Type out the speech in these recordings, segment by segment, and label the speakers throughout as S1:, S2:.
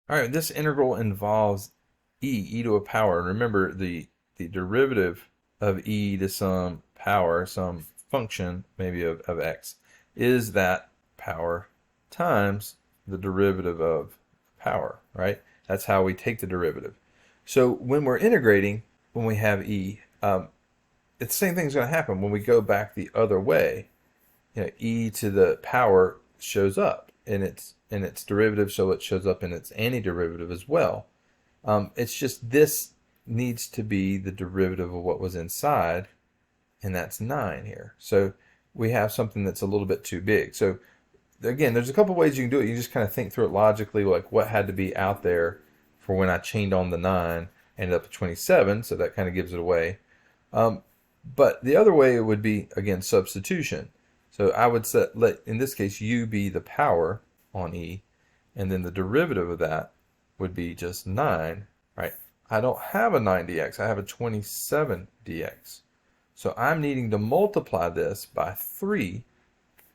S1: All right, this integral involves e to a power. And remember, the derivative of e to some power, some function maybe of x, is that power times the derivative of power, right? That's how we take the derivative. So when we're integrating, when we have e, the same thing's going to happen when we go back the other way. E to the power shows up in its derivative, so it shows up in its antiderivative as well. It's just this needs to be the derivative of what was inside, and that's 9 here. So we have something that's a little bit too big. So again, there's a couple ways you can do it. You just kind of think through it logically, like what had to be out there for when I chained on the 9, ended up at 27, so that kind of gives it away. But the other way would be, again, substitution. So I would let, in this case, u be the power on e, and then the derivative of that would be just 9, right? I don't have a 9 dx, I have a 27 dx. So I'm needing to multiply this by 3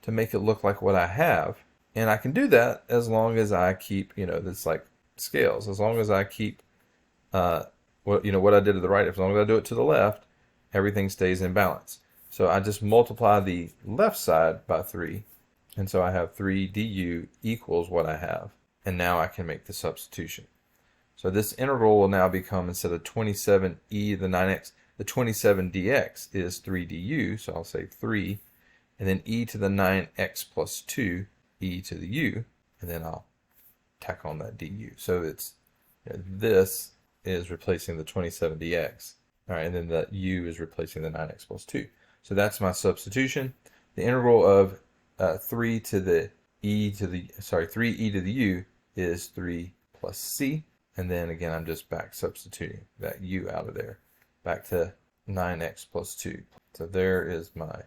S1: to make it look like what I have. And I can do that as long as I keep, this like scales, as long as I keep what I did to the right, as long as I do it to the left, everything stays in balance. So I just multiply the left side by 3, and so I have 3 du equals what I have. And now I can make the substitution. So this integral will now become, instead of 27e to the 9x, the 27 dx is 3 du, so I'll say 3, and then e to the 9x plus 2, e to the u, and then I'll tack on that du. So it's this is replacing the 27 dx. All right, and then the u is replacing the 9x plus 2. So that's my substitution. The integral of 3 to the 3e to the u is 3 plus c. And then again, I'm just back substituting that u out of there, back to 9x plus 2. So there is my